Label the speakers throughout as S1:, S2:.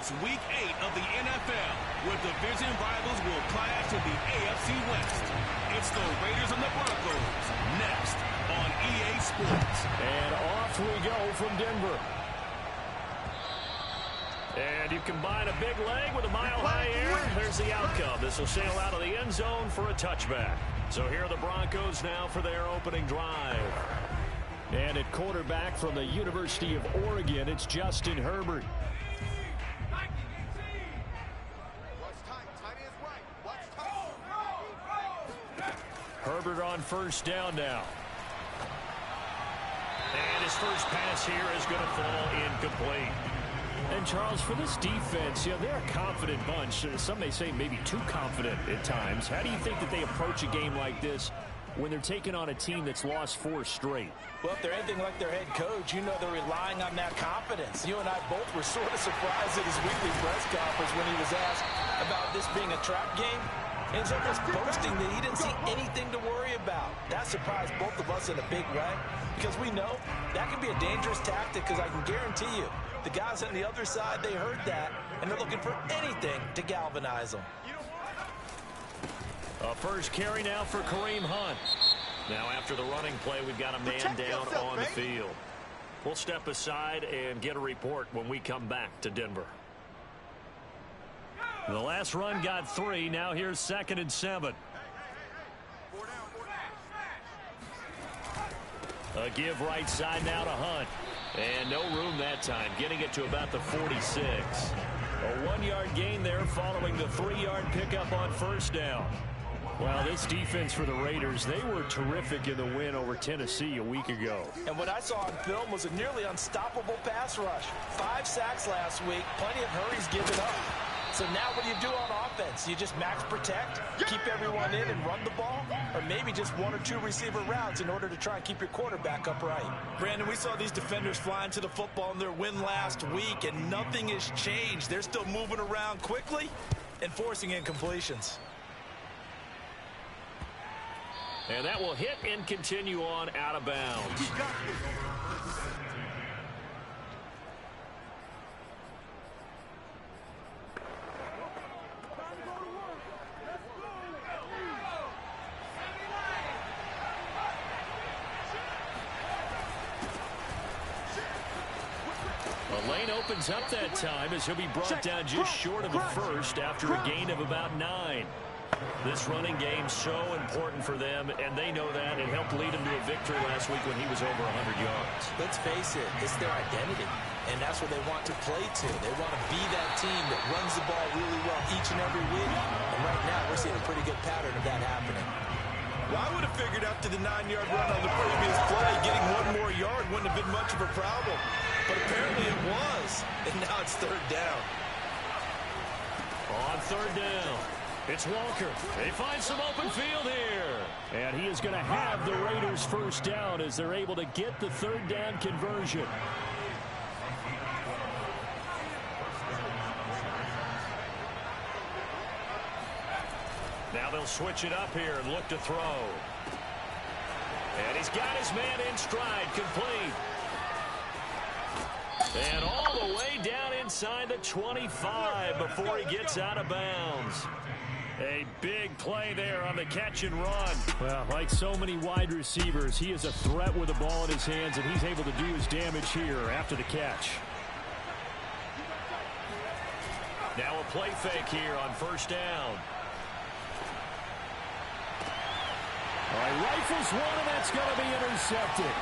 S1: It's Week 8 of the NFL, where division rivals will clash in the AFC West. It's the Raiders and the Broncos, next on EA Sports.
S2: And off we go from Denver. And you combine a big leg with a mile-high air, there's the outcome. This will sail out of the end zone for a touchback. So here are the Broncos now for their opening drive. And at quarterback from the University of Oregon, it's Justin Herbert. Herbert on first down now. And his first pass here is going to fall incomplete. And Charles, for this defense, you know, they're a confident bunch. Some may say maybe too confident at times. How do you think that they approach a game like this when they're taking on a team that's lost 4 straight?
S3: Well, if they're anything like their head coach, you know they're relying on that confidence. You and I both were sort of surprised at his weekly press conference when he was asked about this being a trap game. And he's almost boasting that he didn't see anything to worry about. That surprised both of us in a big way because we know that can be a dangerous tactic because I can guarantee you the guys on the other side, they heard that, and they're looking for anything to galvanize them.
S2: A first carry now for Kareem Hunt. Now after the running play, we've got a man down on the field. We'll step aside and get a report when we come back to Denver. The last run got 3. Now here's 2nd and 7. A give right side now to Hunt. And no room that time, getting it to about the 46. A 1-yard gain there following the 3-yard pickup on first down. Well, this defense for the Raiders, they were terrific in the win over Tennessee a week ago.
S3: And what I saw on film was a nearly unstoppable pass rush. 5 sacks last week, plenty of hurries given up. So now what do you do on offense? You just max protect, keep everyone in and run the ball, or maybe just 1 or 2 receiver routes in order to try and keep your quarterback upright. Brandon, we saw these defenders flying to the football in their win last week, and nothing has changed. They're still moving around quickly and forcing incompletions.
S2: And that will hit and continue on out of bounds. The lane opens up that time as he'll be brought down just short of the first after a gain of about 9. This running game so important for them, and they know that. It helped lead him to a victory last week when he was over 100 yards.
S3: Let's face it, it's their identity, and that's what they want to play to. They want to be that team that runs the ball really well each and every week, and right now we're seeing a pretty good pattern of that happening. Well, I would have figured after the 9-yard run on the previous play, getting 1 more yard wouldn't have been much of a problem, but apparently it was, and now it's 3rd down.
S2: On 3rd down. It's Walker. They find some open field here. And he is going to have the Raiders first down as they're able to get the 3rd down conversion. Now they'll switch it up here and look to throw. And he's got his man in stride, complete. And all the way down inside the 25 before he gets out of bounds. A big play there on the catch and run. Well, like so many wide receivers, he is a threat with the ball in his hands, and he's able to do his damage here after the catch. Now a play fake here on first down. All right, rifles one, and that's going to be intercepted.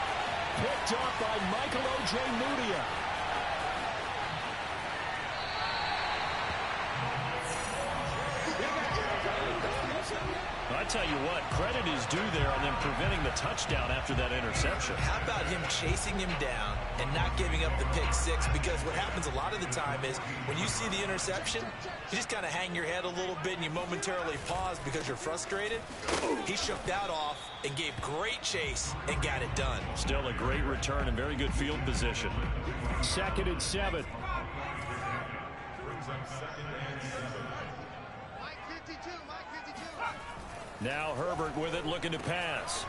S2: Picked up by Michael Ojemudia. I tell you what, credit is due there on them preventing the touchdown after that interception.
S3: How about him chasing him down and not giving up the pick 6? Because what happens a lot of the time is when you see the interception, you just kind of hang your head a little bit and you momentarily pause because you're frustrated. He shook that off and gave great chase and got it done.
S2: Still a great return and very good field position. 2nd and 7. Now Herbert with it, looking to pass.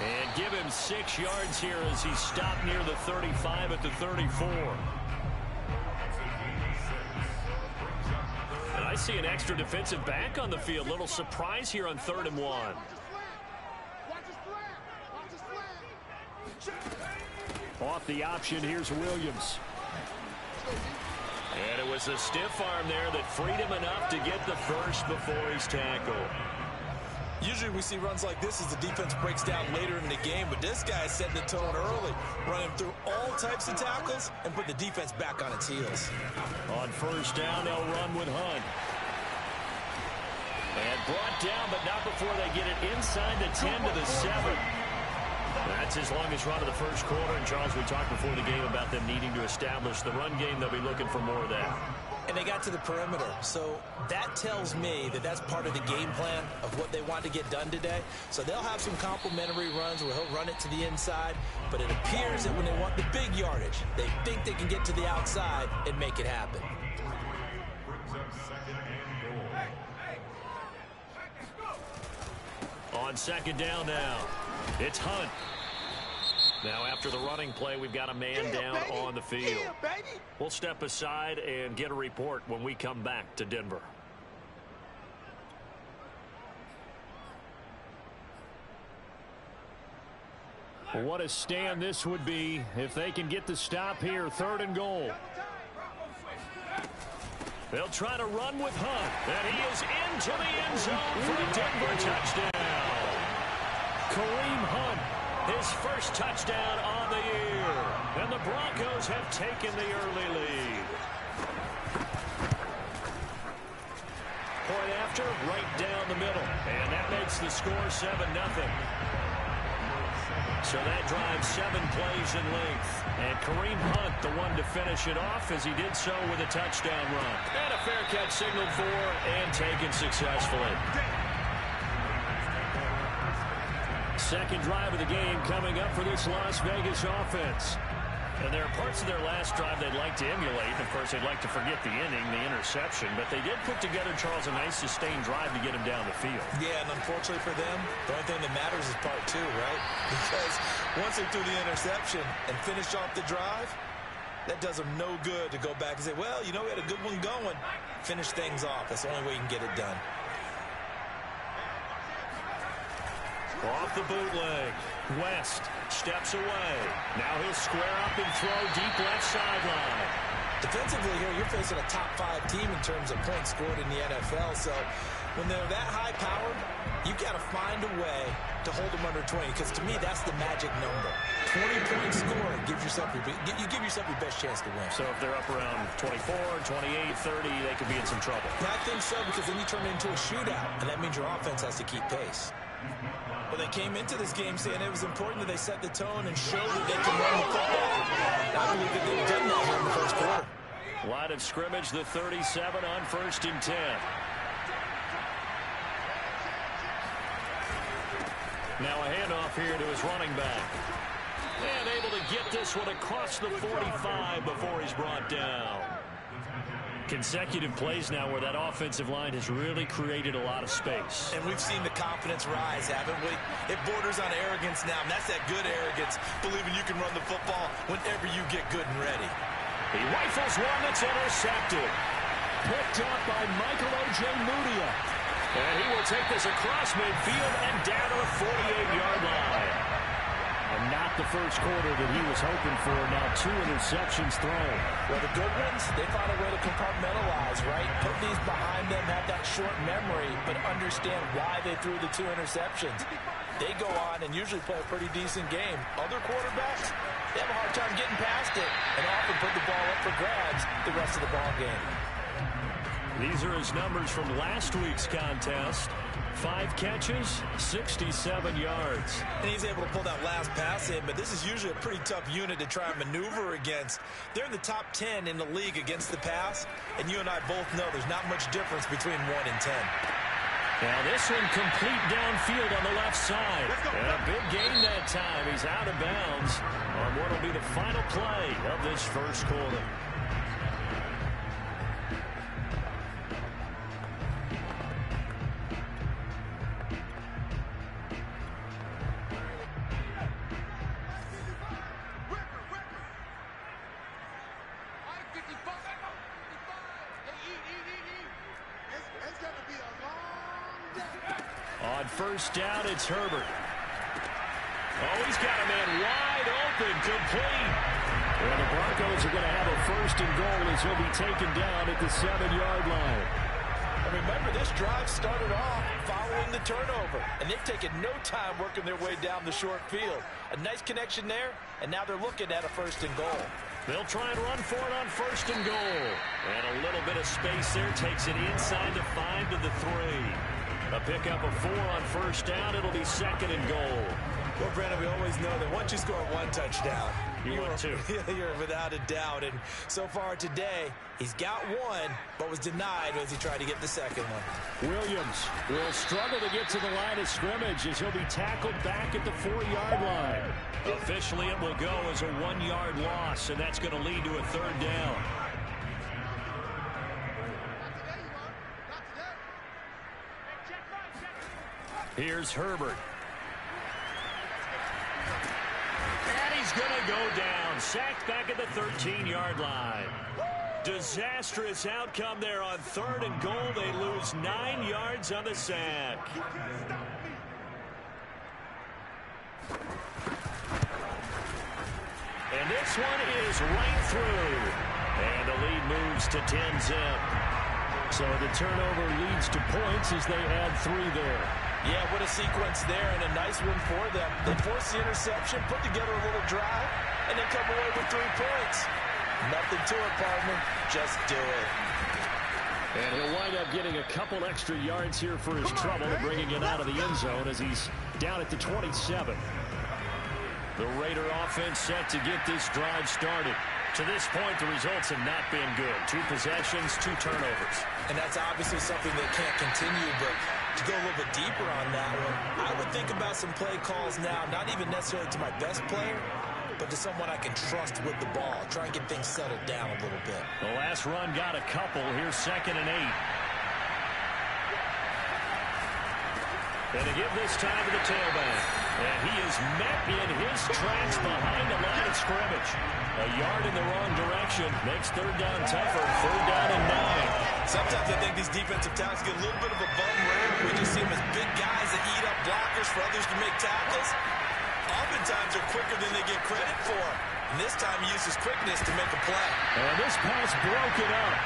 S2: And give him 6 yards here as he stopped near the 35 at the 34. I see an extra defensive back on the field. Little surprise here on 3rd and 1. Off the option, here's Williams. And it was a stiff arm there that freed him enough to get the first before he's tackled.
S3: Usually we see runs like this as the defense breaks down later in the game, but this guy is setting the tone early, running through all types of tackles and put the defense back on its heels.
S2: On 1st down, they'll run with Hunt. And brought down, but not before they get it inside the 10 to the 7. That's his longest run of the first quarter. And, Charles, we talked before the game about them needing to establish the run game. They'll be looking for more of that.
S3: And they got to the perimeter. So that tells me that that's part of the game plan of what they want to get done today. So they'll have some complementary runs where he'll run it to the inside. But it appears that when they want the big yardage, they think they can get to the outside and make it happen.
S2: On 2nd down now, it's Hunt. Now after the running play, we've got a man down on the field. We'll step aside and get a report when we come back to Denver. What a stand this would be if they can get the stop here. 3rd and goal. They'll try to run with Hunt. And he is into the end zone for a Denver touchdown. Kareem Hunt, his first touchdown on the year. And the Broncos have taken the early lead. Point after, right down the middle. And that makes the score 7-0. So that drives 7 plays in length. And Kareem Hunt, the one to finish it off, as he did so with a touchdown run. And a fair catch signaled for and taken successfully. Second drive of the game coming up for this Las Vegas offense. And there are parts of their last drive they'd like to emulate. Of course, they'd like to forget the inning, the interception. But they did put together, Charles, a nice sustained drive to get him down the field.
S3: Yeah, and unfortunately for them, the only thing that matters is part 2, right? Because once they threw the interception and finished off the drive, that does them no good to go back and say, well, you know, we had a good one going. Finish things off. That's the only way you can get it done.
S2: Off the bootleg. West steps away. Now he'll square up and throw deep left sideline.
S3: Defensively here, you're facing a top 5 team in terms of points scored in the NFL. So when they're that high-powered, you've got to find a way to hold them under 20. Because to me, that's the magic number. 20-point score gives yourself you give yourself your best chance to win.
S2: So if they're up around 24, 28, 30, they could be in some trouble.
S3: Yeah, I think so, because then you turn it into a shootout, and that means your offense has to keep pace. Well, they came into this game saying it was important that they set the tone and show that they can run the football. I believe that they've done that here in the first quarter.
S2: Line of scrimmage, the 37 on 1st and 10. Now a handoff here to his running back. And able to get this one across the 45 before he's brought down. Consecutive plays now where that offensive line has really created a lot of space.
S3: And we've seen the confidence rise, haven't we? It borders on arrogance now, and that's that good arrogance, believing you can run the football whenever you get good and ready.
S2: He rifles one that's intercepted. Picked up by Michael Ojemudia. And he will take this across midfield and down to the 48-yard line. And not the first quarter that he was hoping for. Now 2 interceptions thrown.
S3: Well, the good ones, they find a way to compartmentalize, right? Put these behind them, have that short memory, but understand why they threw the 2 interceptions. They go on and usually play a pretty decent game. Other quarterbacks, they have a hard time getting past it and often put the ball up for grabs the rest of the ball game.
S2: These are his numbers from last week's contest. 5 catches, 67 yards.
S3: And he's able to pull that last pass in, but this is usually a pretty tough unit to try and maneuver against. They're in the top 10 in the league against the pass, and you and I both know there's not much difference between 1 and 10.
S2: Now this one complete downfield on the left side. And a big gain that time. He's out of bounds on what will be the final play of this first quarter. On first down, it's Herbert. Oh, he's got a man wide open, complete. And the Broncos are going to have a first and goal as he'll be taken down at the 7-yard line.
S3: And remember, this drive started off following the turnover, and they've taken no time working their way down the short field. A nice connection there, and now they're looking at a first and goal.
S2: They'll try and run for it on first and goal. And a little bit of space there, takes it inside the 5 to the 3. A pickup of 4 on first down. It'll be second and goal.
S3: Well, Brandon, we always know that once you score one touchdown,
S2: you're
S3: without a doubt. And so far today, he's got one, but was denied as he tried to get the second one.
S2: Williams will struggle to get to the line of scrimmage as he'll be tackled back at the 4-yard line. Officially, it will go as a 1-yard loss, and that's going to lead to a third down. Here's Herbert. And he's going to go down. Sacked back at the 13-yard line. Disastrous outcome there on third and goal. They lose 9 yards on the sack. And this one is right through. And the lead moves to 10-zip. So the turnover leads to points as they add 3 there.
S3: Yeah, what a sequence there, and a nice one for them. They force the interception, put together a little drive, and then come away with 3 points. Nothing to it, partner. Just do it.
S2: And he'll wind up getting a couple extra yards here for his trouble and bringing it out of the end zone as he's down at the 27. The Raider offense set to get this drive started. To this point, the results have not been good. 2 possessions, 2 turnovers.
S3: And that's obviously something that can't continue, but to go a little bit deeper on that one, I would think about some play calls now, not even necessarily to my best player, but to someone I can trust with the ball. Try and get things settled down a little bit.
S2: The last run got a couple. Here's 2nd and 8. And to give this time to the tailback. And he is met in his tracks behind the line of scrimmage. A yard in the wrong direction. Makes third down tougher. 3rd down and 9.
S3: Sometimes I think these defensive tackles get a little bit of a bum rap. We just see them as big guys that eat up blockers for others to make tackles. Oftentimes they're quicker than they get credit for. And this time he uses quickness to make a play.
S2: And this pass broken up.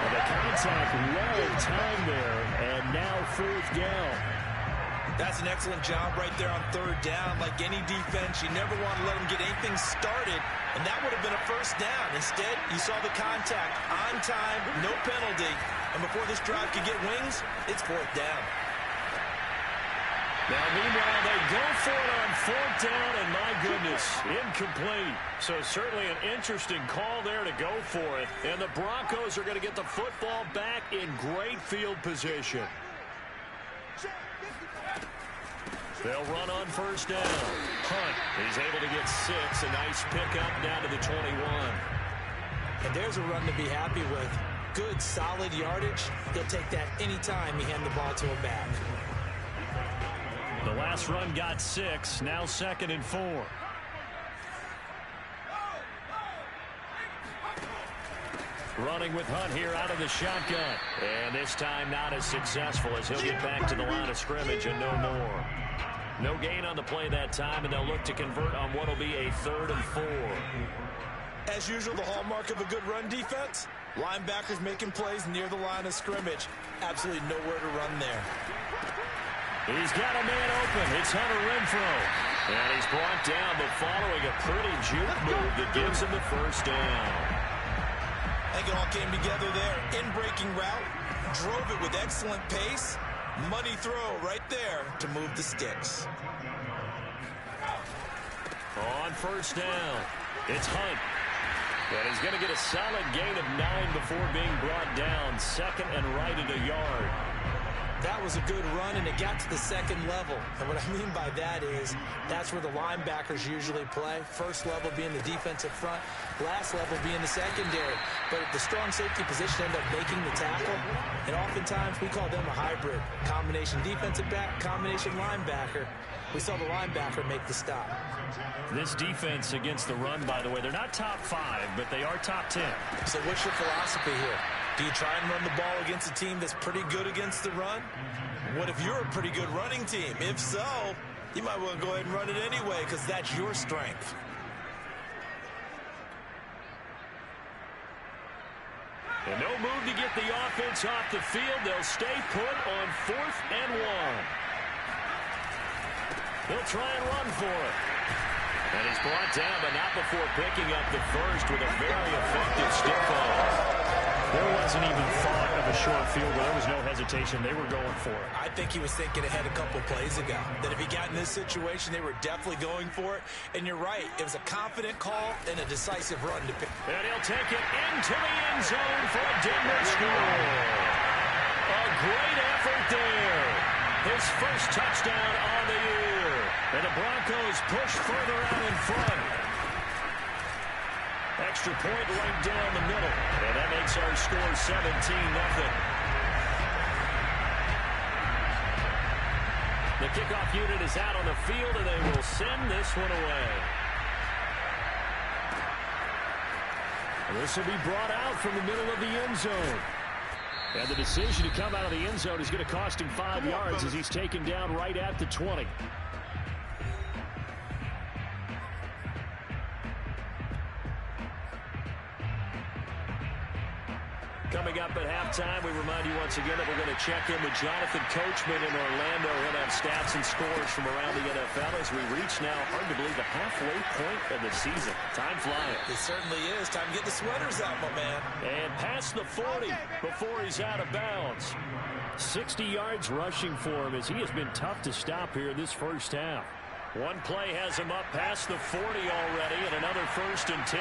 S2: And the contact well timed there. And now 4th down.
S3: That's an excellent job right there on 3rd down. Like any defense, you never want to let them get anything started, and that would have been a first down. Instead, you saw the contact on time, no penalty, and before this drive could get wings, it's 4th down.
S2: Now, meanwhile, they go for it on 4th down, and my goodness, incomplete. So certainly an interesting call there to go for it, and the Broncos are going to get the football back in great field position. They'll run on first down. Hunt, he's able to get 6. A nice pickup down to the 21.
S3: And there's a run to be happy with. Good, solid yardage. He'll take that anytime you hand the ball to him back.
S2: The last run got 6. Now 2nd and 4. Running with Hunt here out of the shotgun. And this time not as successful as he'll get back to the line of scrimmage and no more. No gain on the play that time, and they'll look to convert on what will be a 3rd and 4.
S3: As usual, the hallmark of a good run defense, linebackers making plays near the line of scrimmage. Absolutely nowhere to run there.
S2: He's got a man open. It's Hunter Renfrow. And he's brought down, but following a pretty juke move that gives him the first down.
S3: I think it all came together there. In-breaking route, drove it with excellent pace. Money throw right there to move the sticks.
S2: On first down, it's Hunt. And he's going to get a solid gain of 9 before being brought down. 2nd and right at a yard.
S3: That was a good run, and it got to the 2nd level. And what I mean by that is that's where the linebackers usually play. First level being the defensive front, last level being the secondary. But the strong safety position ended up making the tackle, and oftentimes we call them a hybrid. Combination defensive back, combination linebacker. We saw the linebacker make the stop.
S2: This defense against the run, by the way, they're not top 5, but they are top 10.
S3: So what's your philosophy here? Do you try and run the ball against a team that's pretty good against the run? What if you're a pretty good running team? If so, you might want to go ahead and run it anyway because that's your strength.
S2: And no move to get the offense off the field. They'll stay put on 4th and 1. They'll try and run for it. And he's brought down, but not before picking up the first with a very effective stiff-arm.
S4: There wasn't even thought of a short field goal. There was no hesitation. They were going for it.
S3: I think he was thinking ahead a couple plays ago, that if he got in this situation, they were definitely going for it. And you're right. It was a confident call and a decisive run to pick.
S2: And he'll take it into the end zone for a Denver score. A great effort there. His first touchdown on the year. And the Broncos push further out in front. Extra point right down the middle. And that makes our score 17-0. The kickoff unit is out on the field, and they will send this one away. And this will be brought out from the middle of the end zone. And the decision to come out of the end zone is going to cost him 5 yards as he's taken down right at the 20. Coming up at halftime, we remind you once again that we're going to check in with Jonathan Coachman in Orlando. He'll have stats and scores from around the NFL as we reach now, hard to believe, the halfway point of the season. Time flying.
S3: It certainly is. Time to get the sweaters out, my man.
S2: And past the 40 before he's out of bounds. 60 yards rushing for him as he has been tough to stop here in this first half. One play has him up past the 40 already, and another 1st and 10.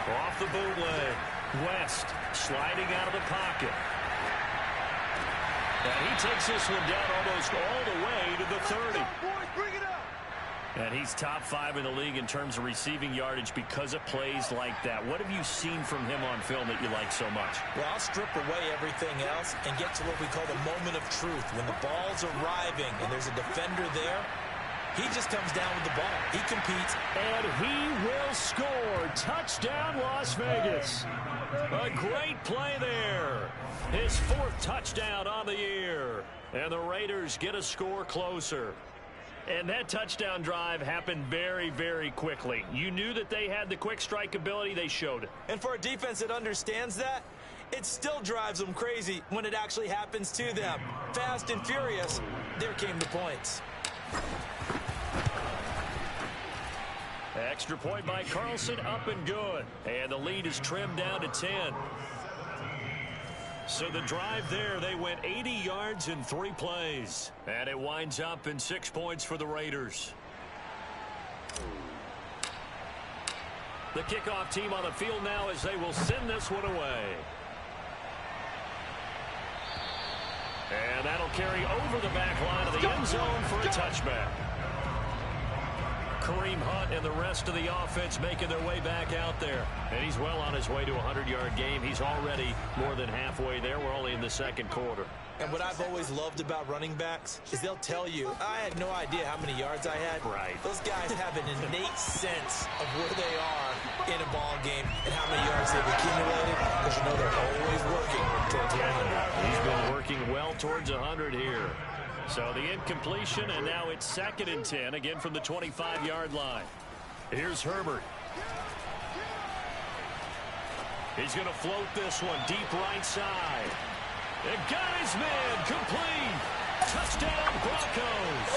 S2: Off the bootleg. West sliding out of the pocket. And he takes this one down almost all the way to the 30. And he's top 5 in the league in terms of receiving yardage because of plays like that. What have you seen from him on film that you like so much?
S3: Well, I'll strip away everything else and get to what we call the moment of truth. When the ball's arriving and there's a defender there, he just comes down with the ball. He competes.
S2: And he will score. Touchdown, Las Vegas. A great play there. His 4th touchdown on the year. And the Raiders get a score closer. And that touchdown drive happened very, very quickly. You knew that they had the quick strike ability. They showed it.
S3: And for a defense that understands that, it still drives them crazy when it actually happens to them. Fast and furious, there came the points.
S2: Extra point by Carlson, up and good. And the lead is trimmed down to 10. So the drive there, they went 80 yards in 3 plays. And it winds up in 6 points for the Raiders. The kickoff team on the field now as they will send this one away. And that'll carry over the back line of the end zone for a touchback. Kareem Hunt and the rest of the offense making their way back out there. And he's well on his way to a 100-yard game. He's already more than halfway there. We're only in the 2nd quarter.
S3: And what I've always loved about running backs is they'll tell you, I had no idea how many yards I had.
S2: Right.
S3: Those guys have an innate sense of where they are in a ball game and how many yards they've accumulated, because you know they're always working towards 100.
S2: He's been working well towards 100 here. So the incompletion, and now it's 2nd and 10, again from the 25-yard line. Here's Herbert. He's going to float this one deep right side. And got his man complete. Touchdown, Broncos.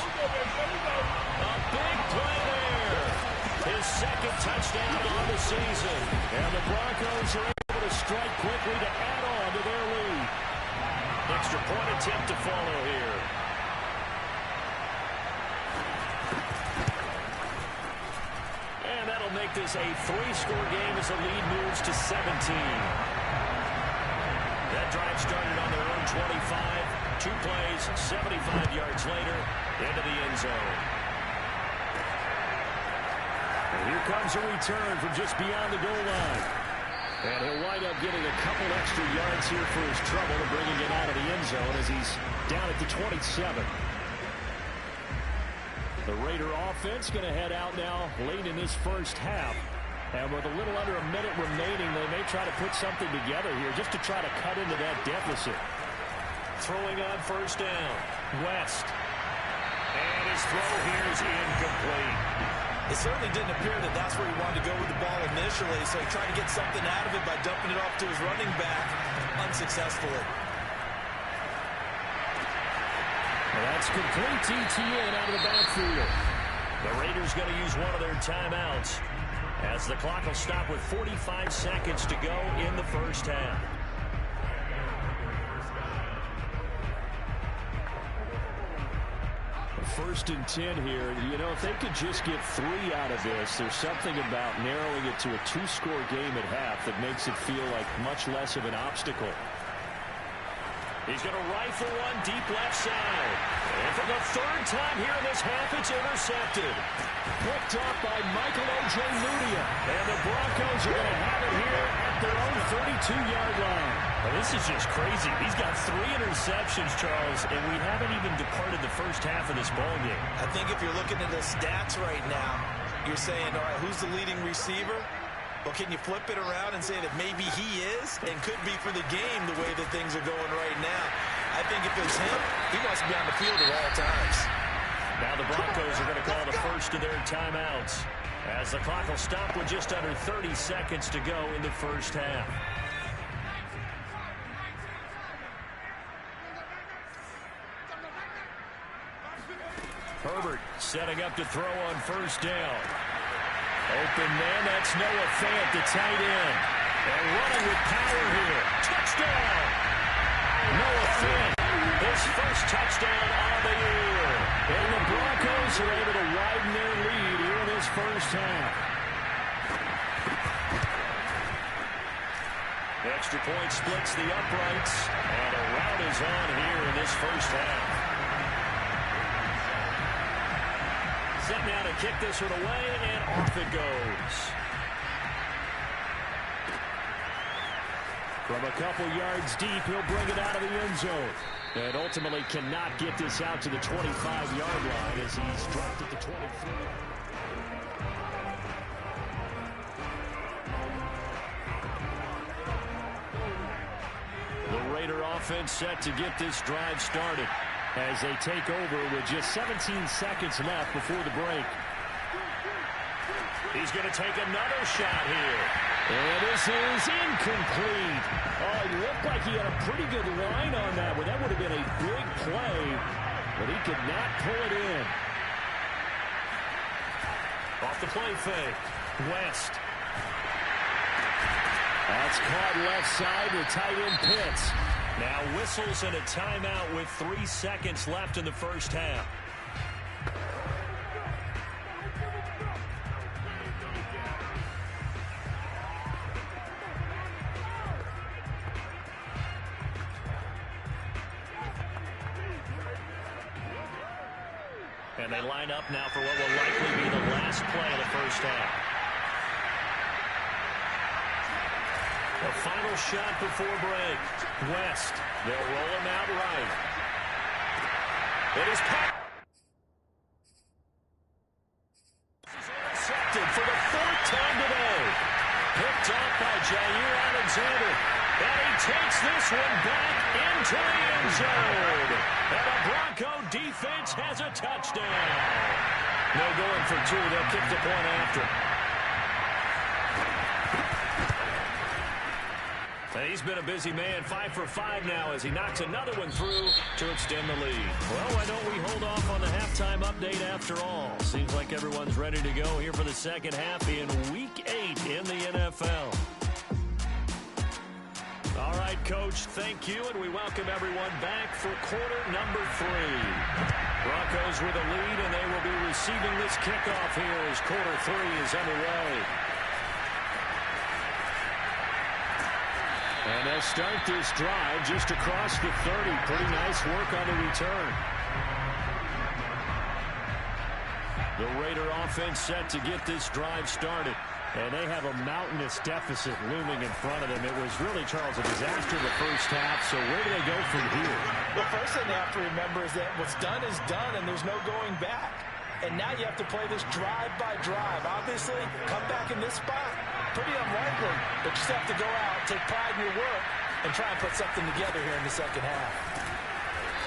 S2: A big play there. His 2nd touchdown on the season. And the Broncos are able to strike quickly to add on to their lead. Extra point attempt to follow here. And that'll make this a 3-score game as the lead moves to 17. That drive started on their own 25. 2 plays, 75 yards later, into the end zone. And here comes a return from just beyond the goal line. And he'll wind up getting a couple extra yards here for his trouble and bringing it out of the end zone as he's down at the 27. The Raider offense going to head out now late in this first half.
S4: And with a little under a minute remaining, they may try to put something together here just to try to cut into that deficit.
S2: Throwing on first down. West. And his throw here is incomplete.
S3: It certainly didn't appear that that's where he wanted to go with the ball initially, so he tried to get something out of it by dumping it off to his running back unsuccessfully.
S4: Well, that's complete ETN out of the backfield.
S2: The Raiders going to use one of their timeouts as the clock will stop with 45 seconds to go in the first half.
S4: First and 10 here. You know, if they could just get 3 out of this, there's something about narrowing it to a 2-score game at half that makes it feel like much less of an obstacle.
S2: He's going to rifle one deep left side. And for the third time here in this half, it's intercepted.
S4: Picked up by Michael Ojemudia.
S2: And the Broncos are going to have it here at their own 32-yard line. Well, this is just crazy. He's got 3 interceptions, Charles, and we haven't even departed the first half of this ballgame.
S3: I think if you're looking at the stats right now, you're saying, all right, who's the leading receiver? Well, can you flip it around and say that maybe he is and could be for the game the way that things are going right now? I think if it's him, he wants to be on the field at all times.
S2: Now the Broncos are going to call the first of their timeouts as the clock will stop with just under 30 seconds to go in the first half. Herbert setting up to throw on first down. Open man, that's Noah Fant, the tight end. And running with power here. Touchdown! Noah Fant, his first touchdown on the year.
S4: And the Broncos are able to widen their lead here in this first half.
S2: Extra point splits the uprights. And a rout is on here in this first half. Set now to kick this one away, and off it goes.
S4: From a couple yards deep, he'll bring it out of the end zone. And ultimately cannot get this out to the 25-yard line as he's dropped at the 23.
S2: The Raider offense set to get this drive started
S4: as they take over with just 17 seconds left before the break.
S2: He's going to take another shot here.
S4: And this is incomplete. Oh, it looked like he had a pretty good line on that one. That would have been a big play, but he could not pull it in.
S2: Off the play fake. West.
S4: That's caught left side with tight end Pitts.
S2: Now whistles and a timeout with 3 seconds left in the first half. And they line up now for what will likely be the last play of the first half. A final shot before break. West. They'll roll him out right. It is intercepted for the 4th time today. Picked up by Jair Alexander. And he takes this one back into the end zone. And the Bronco defense has a touchdown. No going for 2. They'll kick the point after. He's been a busy man, 5 for 5 now as he knocks another one through to extend the lead. Well, why don't we hold off on the halftime update after all? Seems like everyone's ready to go here for the second half in Week 8 in the NFL. All right, Coach, thank you, and we welcome everyone back for quarter number 3. Broncos with a lead, and they will be receiving this kickoff here as quarter 3 is underway.
S4: And they'll start this drive just across the 30. Pretty nice work on the return.
S2: The Raider offense set to get this drive started.
S4: And they have a mountainous deficit looming in front of them. It was really, Charles, a disaster in the first half. So where do they go from here?
S3: The first thing they have to remember is that what's done is done, and there's no going back. And now you have to play this drive by drive. Obviously, come back in this spot, pretty unlikely. But you just have to go out, take pride in your work, and try and put something together here in the second half.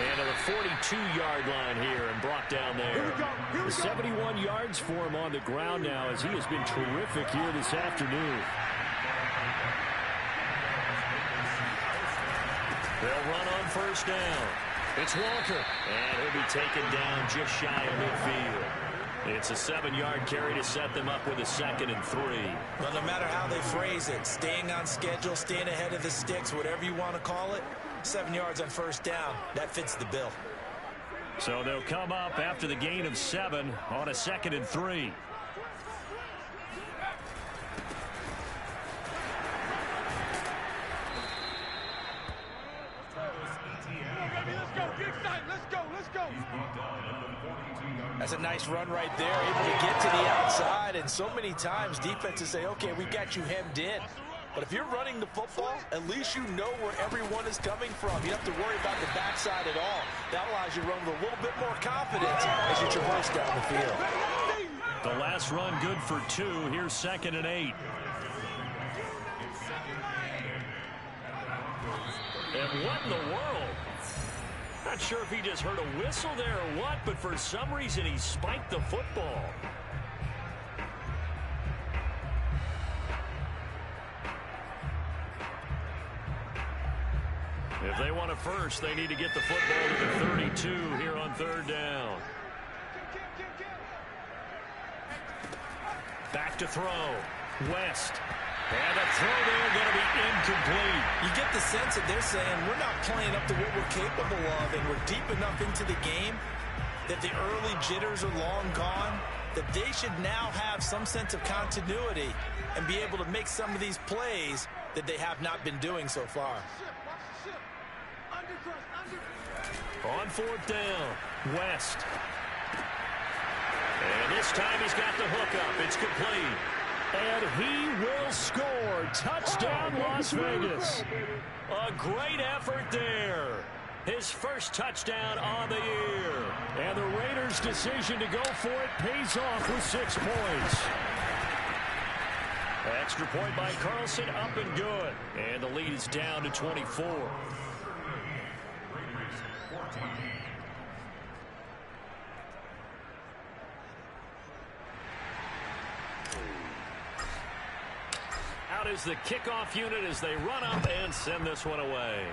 S2: And to the 42-yard line here and brought down there.
S4: 71 yards for him on the ground now as he has been terrific here this afternoon.
S2: They'll run on first down. It's Walker. And he'll be taken down just shy of midfield. It's a 7-yard carry to set them up with a 2nd and 3.
S3: Well, no matter how they phrase it, staying on schedule, staying ahead of the sticks, whatever you want to call it, 7 yards on first down, that fits the bill.
S2: So they'll come up after the gain of 7 on a 2nd and 3.
S3: That's a nice run right there, able to get to the outside, and so many times defenses say, okay, we got you hemmed in. But if you're running the football, at least you know where everyone is coming from. You don't have to worry about the backside at all. That allows you to run with a little bit more confidence as you traverse down the field.
S2: The last run good for 2. Here's 2nd and 8. And what in the world? Not sure if he just heard a whistle there or what, but for some reason he spiked the football. If they want a first, they need to get the football to the 32 here on 3rd down. Back to throw. West. And the throw there going to be incomplete.
S3: You get the sense that they're saying we're not playing up to what we're capable of, and we're deep enough into the game that the early jitters are long gone, that they should now have some sense of continuity and be able to make some of these plays that they have not been doing so far.
S2: On 4th down, West. And this time he's got the hook up. It's complete.
S4: And he will score. Touchdown, Las Vegas.
S2: A great effort there. His first touchdown on the year.
S4: And the Raiders' decision to go for it pays off with 6 points.
S2: Extra point by Carlson, up and good. And the lead is down to 24. Out is the kickoff unit as they run up and send this one away.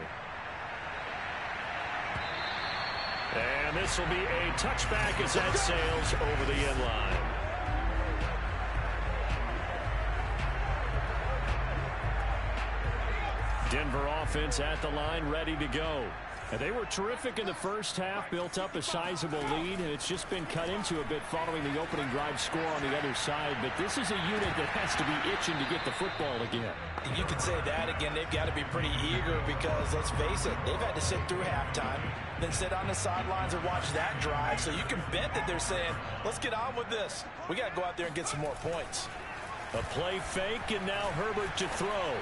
S2: And this will be a touchback as that sails over the end line. Denver offense at the line, ready to go.
S4: And they were terrific in the first half, built up a sizable lead, and it's just been cut into a bit following the opening drive score on the other side. But this is a unit that has to be itching to get the football again.
S3: You can say that again. They've got to be pretty eager because, let's face it, they've had to sit through halftime, then sit on the sidelines and watch that drive. So you can bet that they're saying, let's get on with this. We got to go out there and get some more points.
S2: A play fake, and now Herbert to throw.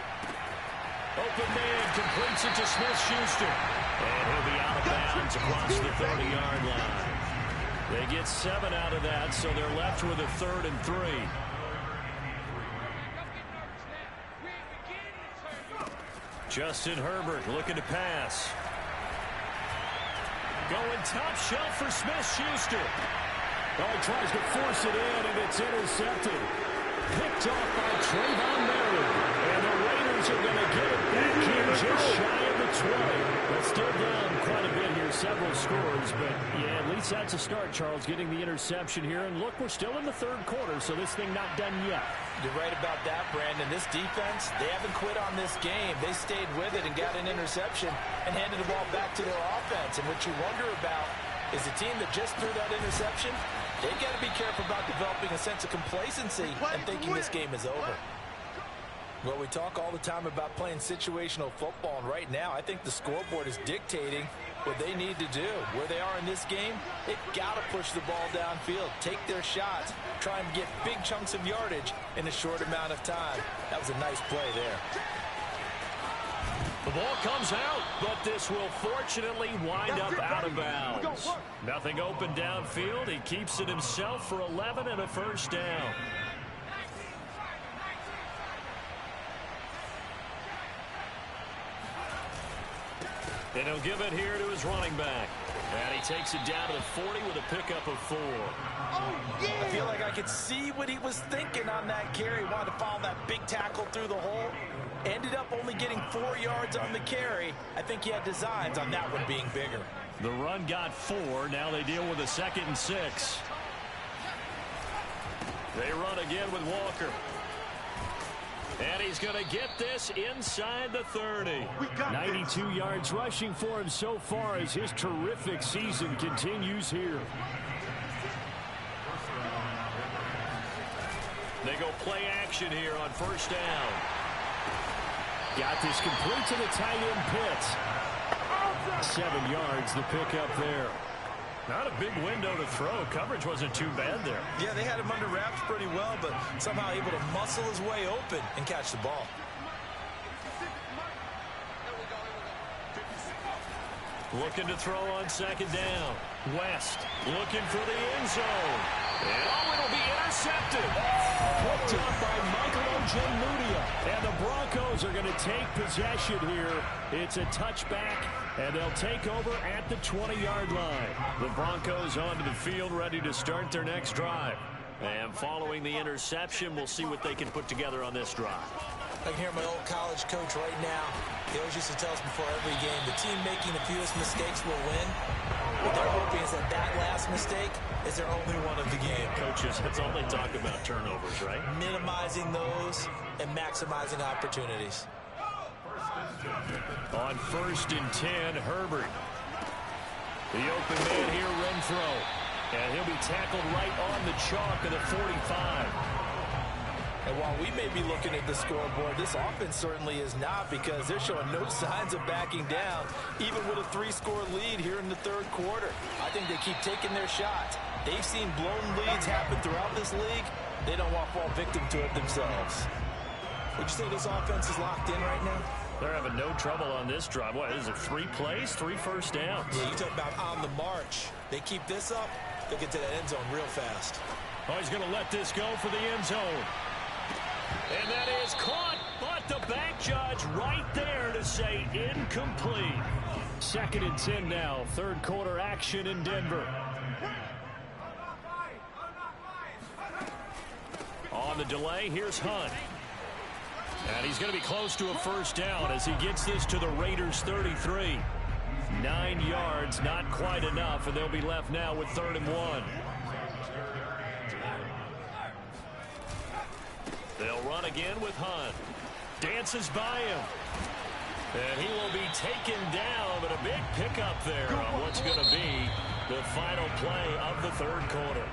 S2: Open man completes it to Smith-Schuster. And he'll be out of bounds across the 30-yard line. They get 7 out of that, so they're left with a 3rd and 3. Justin Herbert looking to pass. Going top shelf for Smith-Schuster.
S4: Oh, he tries to force it in, and it's intercepted. Picked off by Trayvon Merritt. And the Raiders are going to get it back here just shy of the 20. They're still down quite a bit here, several scores. But, yeah, at least that's a start, Charles, getting the interception here. And, look, we're still in the 3rd quarter, so this thing not done yet.
S3: You're right about that, Brandon. This defense, they haven't quit on this game. They stayed with it and got an interception and handed the ball back to their offense. And what you wonder about is the team that just threw that interception, they've got to be careful about developing a sense of complacency and thinking this game is over. Well, we talk all the time about playing situational football, and right now I think the scoreboard is dictating what they need to do. Where they are in this game, they've got to push the ball downfield, take their shots, try and get big chunks of yardage in a short amount of time. That was a nice play there.
S2: The ball comes out, but this will fortunately wind up out of bounds. Nothing open downfield. He keeps it himself for 11 and a first down. And he'll give it here to his running back. And he takes it down to the 40 with a pickup of 4.
S3: I feel like I could see what he was thinking on that carry. Wanted to follow that big tackle through the hole. Ended up only getting 4 yards on the carry. I think he had designs on that one being bigger.
S2: The run got 4. Now they deal with a 2nd and 6. They run again with Walker. And he's going to get this inside the 30.
S4: 92 yards rushing for him so far as his terrific season continues here.
S2: They go play action here on first down.
S4: Got this complete to the tight end Pitts. 7 yards the pickup there.
S2: Not a big window to throw. Coverage wasn't too bad there.
S3: Yeah, they had him under wraps pretty well, but somehow able to muscle his way open and catch the ball.
S2: Looking to throw on 2nd down. West looking for the end zone. And it'll be intercepted.
S4: Picked up by Michael Ojemudia. And the Broncos are going to take possession here. It's a touchback, and they'll take over at the 20-yard line.
S2: The Broncos onto the field, ready to start their next drive. And following the interception, we'll see what they can put together on this drive.
S3: I can hear my old college coach right now. He always used to tell us before every game, the team making the fewest mistakes will win. What they're hoping is that that last mistake is their only one of the game.
S2: Coaches, that's all they talk about, turnovers, right?
S3: Minimizing those and maximizing opportunities.
S2: On 1st and 10, Herbert. The open man here, Renfro. And he'll be tackled right on the chalk of the 45.
S3: And while we may be looking at the scoreboard, this offense certainly is not, because they're showing no signs of backing down, even with a 3-score lead here in the 3rd quarter. I think they keep taking their shots. They've seen blown leads happen throughout this league. They don't want to fall victim to it themselves. Would you say this offense is locked in right now?
S2: They're having no trouble on this drive. What is it, 3 plays, 3 first downs?
S3: Yeah, you talk about on the march. They keep this up, they'll get to that end zone real fast.
S2: Oh, he's going to let this go for the end zone. And that is caught, but the back judge right there to say incomplete.
S4: 2nd and 10 now, 3rd quarter action in Denver.
S2: On the delay, here's Hunt. And he's going to be close to a first down as he gets this to the Raiders' 33. 9 yards, not quite enough, and they'll be left now with 3rd and 1. They'll run again with Hunt. Dances by him. And he will be taken down, but a big pickup there on what's going to be the final play of the 3rd quarter.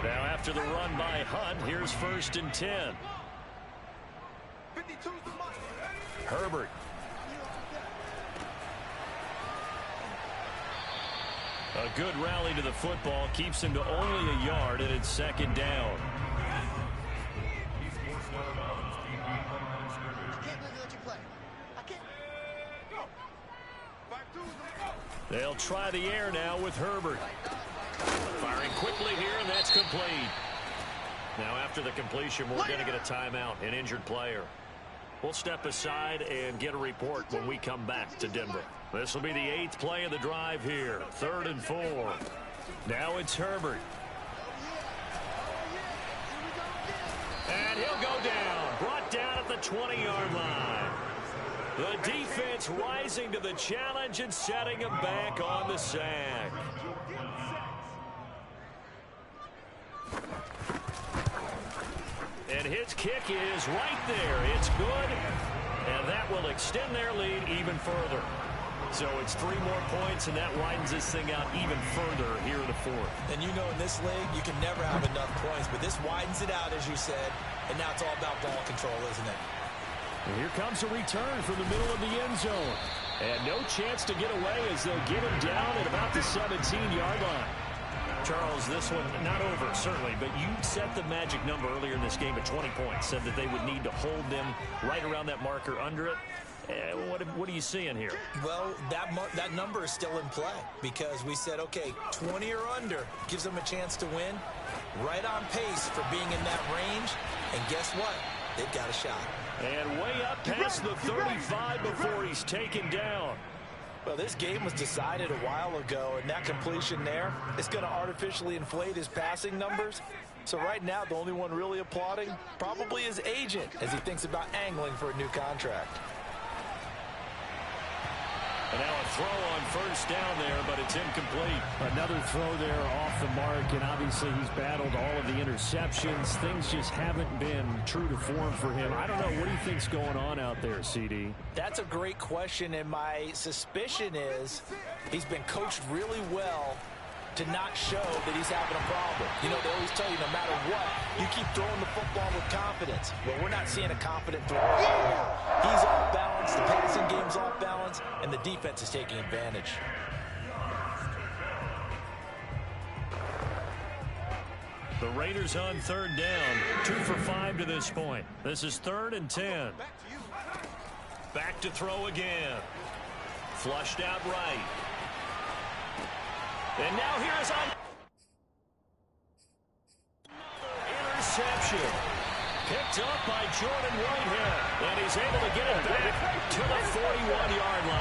S2: Now after the run by Hunt, here's 1st and 10. Herbert. A good rally to the football keeps him to only a yard, and it's 2nd down. They'll try the air now with Herbert. Firing quickly here, and that's complete. Now after the completion, we're going to get a timeout, an injured player. We'll step aside and get a report when we come back to Denver. This will be the 8th play of the drive here. 3rd and 4. Now it's Herbert. And he'll go down. Brought down at the 20-yard line. The defense rising to the challenge and setting him back on the sack. And his kick is right there. It's good. And that will extend their lead even further. So it's 3 more points, and that widens this thing out even further here in the 4th.
S3: And you know in this league, you can never have enough points, but this widens it out, as you said, and now it's all about ball control, isn't it?
S4: And here comes a return from the middle of the end zone. And no chance to get away as they'll get him down at about the 17-yard line.
S2: Charles, this one not over, certainly, but you set the magic number earlier in this game at 20 points, said that they would need to hold them right around that marker under it. What are you seeing here?
S3: Well, that number is still in play because we said, okay, 20 or under gives them a chance to win. Right on pace for being in that range. And guess what? They've got a shot.
S2: And way up past the 35 before he's taken down.
S3: Well, this game was decided a while ago, and that completion there is going to artificially inflate his passing numbers. So right now, the only one really applauding probably his agent as he thinks about angling for a new contract.
S2: And now a throw on first down there, but it's incomplete.
S4: Another throw there off the mark, and obviously he's battled all of the interceptions. Things just haven't been true to form for him. I don't know. What do you think's going on out there, CD?
S3: That's a great question, and my suspicion is he's been coached really well to not show that he's having a problem. You know, they always tell you no matter what, you keep throwing the football with confidence. Well, we're not seeing a confident throw right now. He's off balance, the passing game's off balance, and the defense is taking advantage.
S2: The Raiders on third down, 2 for 5 to this point. This is 3rd and 10. Back to throw again. Flushed out right. And now here's on interception. Picked up by Jordan Whitehead. And he's able to get it back to the 41-yard line.